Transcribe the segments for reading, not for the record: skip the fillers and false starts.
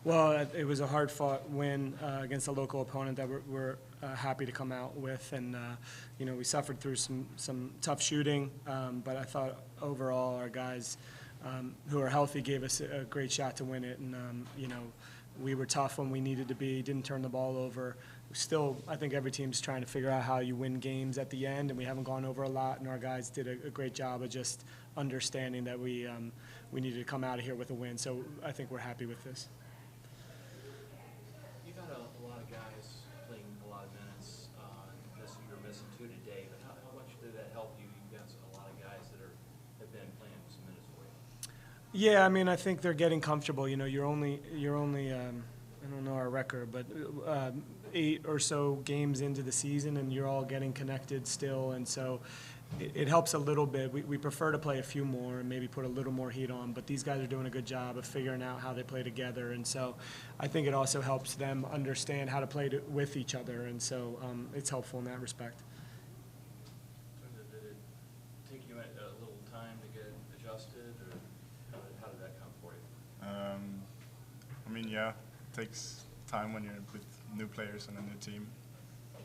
Well, it was a hard-fought win against a local opponent that we're happy to come out with, and we suffered through some tough shooting, but I thought overall our guys who are healthy gave us a great shot to win it, and we were tough when we needed to be, didn't turn the ball over. Still, I think every team's trying to figure out how you win games at the end, and we haven't gone over a lot, and our guys did a great job of just understanding that we needed to come out of here with a win, so I think we're happy with this. You've had a lot of guys playing a lot of minutes. You're missing two today, but how much did that help you? You've got a lot of guys that have been playing some minutes for you. Yeah, I mean, I think they're getting comfortable. You're only I don't know our record, but 8 or so games into the season, and you're all getting connected still, and so it helps a little bit. We prefer to play a few more and maybe put a little more heat on, but these guys are doing a good job of figuring out how they play together, and so I think it also helps them understand how to play with each other, and so it's helpful in that respect. Did it take you a little time to get adjusted, or how did that come for you? I mean, yeah, it takes time when you're with new players and a new team,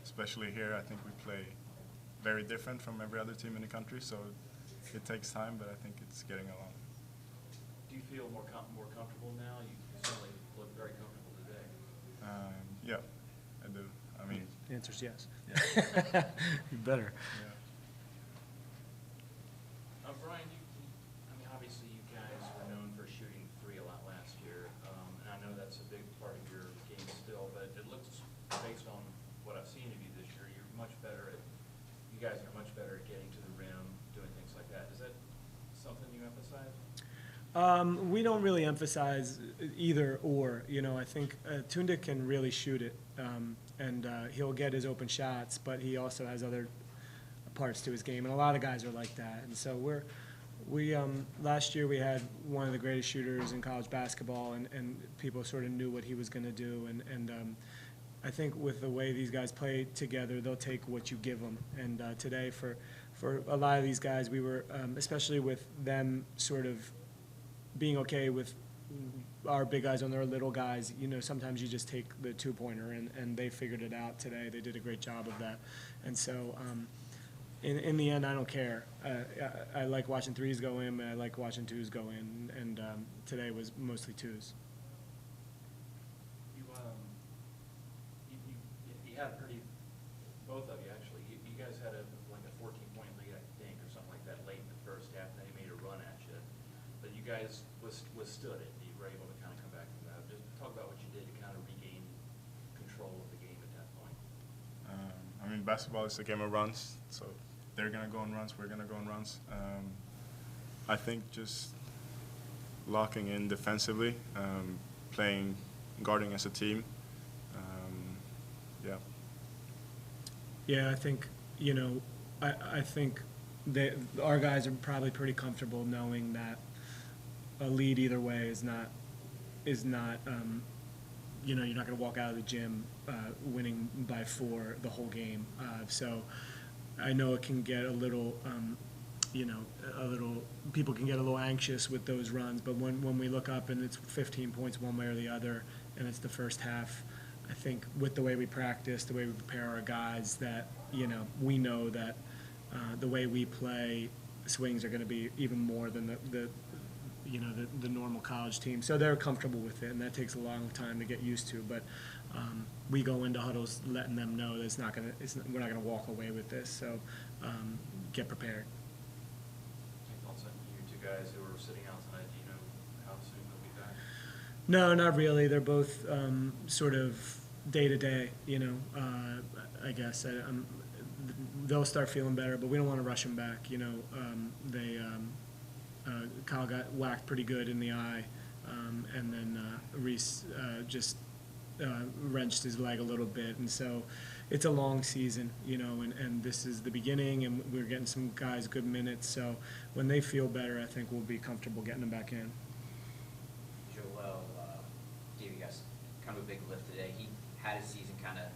especially here. I think we play very different from every other team in the country, so it takes time, but I think it's getting along. Do you feel more comfortable now? You certainly look very comfortable today. Yeah, I do. I mean, The answer's yes. Yeah. You better. Yeah. Brian, I mean, obviously you guys were known for shooting three a lot last year, and I know that's a big part of your game still, but it looks, based on what I've seen of you this year, you're much better at, you guys are much better at getting to the rim, doing things like that. Is that something you emphasize? We don't really emphasize either or. I think Tunde can really shoot it, and he'll get his open shots, but he also has other parts to his game, and a lot of guys are like that. And so last year we had one of the greatest shooters in college basketball, and people sort of knew what he was going to do. And I think with the way these guys play together, they'll take what you give them. And today, for a lot of these guys, we were, especially with them sort of being okay with our big guys on their little guys, sometimes you just take the two-pointer, and they figured it out today. They did a great job of that. And so in the end, I don't care. I like watching threes go in, and I like watching twos go in, and today was mostly twos. You had a pretty, both of you actually, you guys had like a 14-point lead, I think, or something like that late in the first half, and then he made a run at you. But you guys withstood it. You were able to kind of come back from that. Just talk about what you did to kind of regain control of the game at that point. I mean, basketball is a game of runs, so they're going to go on runs, we're going to go on runs. I think just locking in defensively, guarding as a team. Yeah. Yeah, I think, I think our guys are probably pretty comfortable knowing that a lead either way is not you're not going to walk out of the gym winning by 4 the whole game. So I know it can get a little, people can get a little anxious with those runs, but when we look up and it's 15 points one way or the other, and it's the first half, I think with the way we practice, the way we prepare our guys, that we know that the way we play, swings are going to be even more than the normal college team. So they're comfortable with it, and that takes a long time to get used to. But we go into huddles letting them know that we're not going to walk away with this. So get prepared. Also, you two guys who are sitting out tonight, do you know how soon they'll be back? No, not really. They're both sort of day-to-day, I guess. They'll start feeling better, but we don't want to rush them back. Kyle got whacked pretty good in the eye, and then Reese just wrenched his leg a little bit. And so it's a long season, and this is the beginning, and we're getting some guys good minutes. So when they feel better, I think we'll be comfortable getting them back in. Joel gave you guys kind of a big lift today. He had his season kind of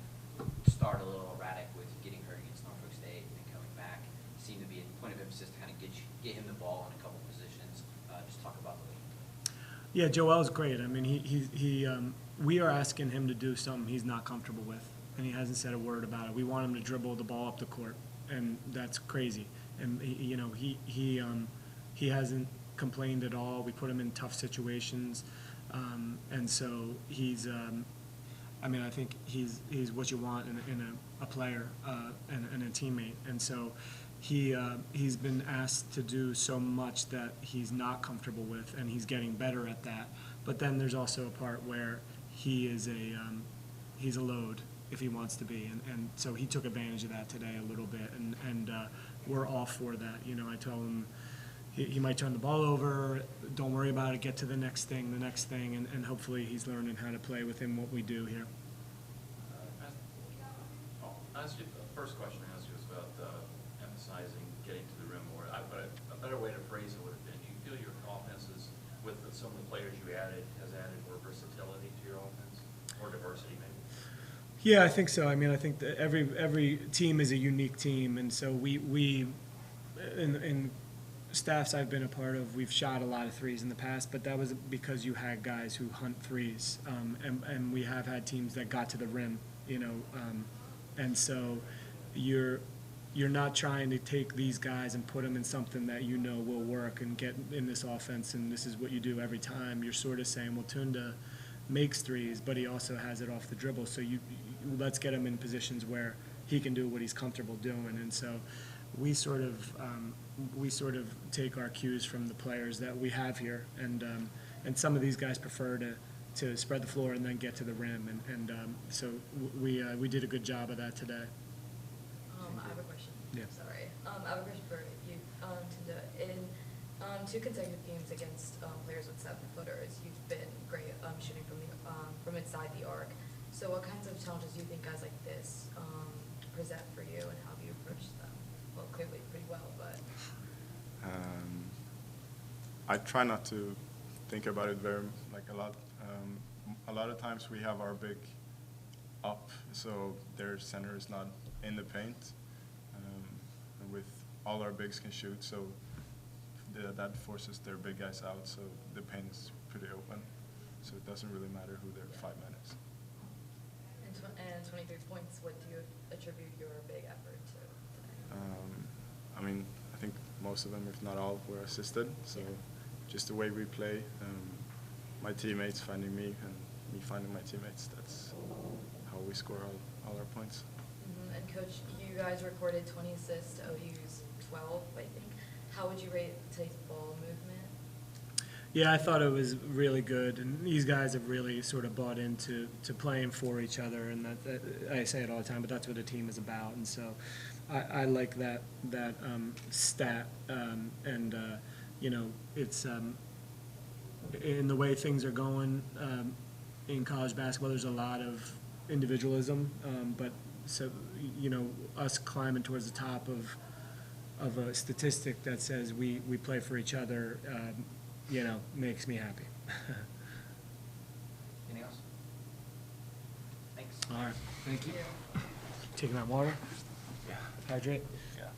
start a little erratic with getting hurt against Norfolk State and then coming back. Seemed to be a point of emphasis to kind of get him the ball in a couple positions. Just talk about the league. Yeah, Joel's great. I mean, we are asking him to do something he's not comfortable with, and he hasn't said a word about it. We want him to dribble the ball up the court, and that's crazy. And he hasn't complained at all. We put him in tough situations, and so he's. I mean, I think he's what you want in a player and a teammate, and so. He's been asked to do so much that he's not comfortable with, and he's getting better at that. But then there's also a part where he's a load if he wants to be, and so he took advantage of that today a little bit, and we're all for that. You know, I tell him he might turn the ball over. Don't worry about it. Get to the next thing, and hopefully he's learning how to play within what we do here. The first question I asked you was about emphasizing getting to the rim more. But a better way to phrase it would have been, do you feel your offense is, with some of the players you added, has added more versatility to your offense? More diversity, maybe? Yeah, I think so. I mean, I think that every team is a unique team, and so we in staffs I've been a part of, we've shot a lot of threes in the past, but that was because you had guys who hunt threes, and we have had teams that got to the rim, you know, and so you're not trying to take these guys and put them in something that you know will work and get in this offense, and this is what you do every time. You're sort of saying, well, Tunde makes threes, but he also has it off the dribble, so let's get him in positions where he can do what he's comfortable doing. And so we sort of take our cues from the players that we have here, and some of these guys prefer to spread the floor and then get to the rim, and so we did a good job of that today. I have a question. Yeah. Sorry. I have a question for you, Tunde. In 2 consecutive games against players with 7-footers, you've been great shooting from inside the arc. So what kinds of challenges do you think guys like this present for you, and how do you approach them? Well, clearly pretty well, but. I try not to think about it a lot. A lot of times we have our big up, so their center is not in the paint. With all our bigs can shoot, so that forces their big guys out. So the paint is pretty open, so it doesn't really matter who their 5 men is. And 23 points. What do you attribute your big effort to today? I mean, I think most of them, if not all, were assisted. So just the way we play, my teammates finding me and me finding my teammates, that's how we score all our points. And Coach, you guys recorded 20 assists to OU's 12, I think. How would you rate today's ball movement? Yeah, I thought it was really good, and these guys have really sort of bought into playing for each other, and that I say it all the time, but that's what a team is about, and so I like that stat, and you know, it's in the way things are going in college basketball. There's a lot of individualism, but so you know, us climbing towards the top of a statistic that says we play for each other, you know, makes me happy. Anything else? Thanks. All right, thank you. Taking that water? Yeah. Hydrate? Yeah.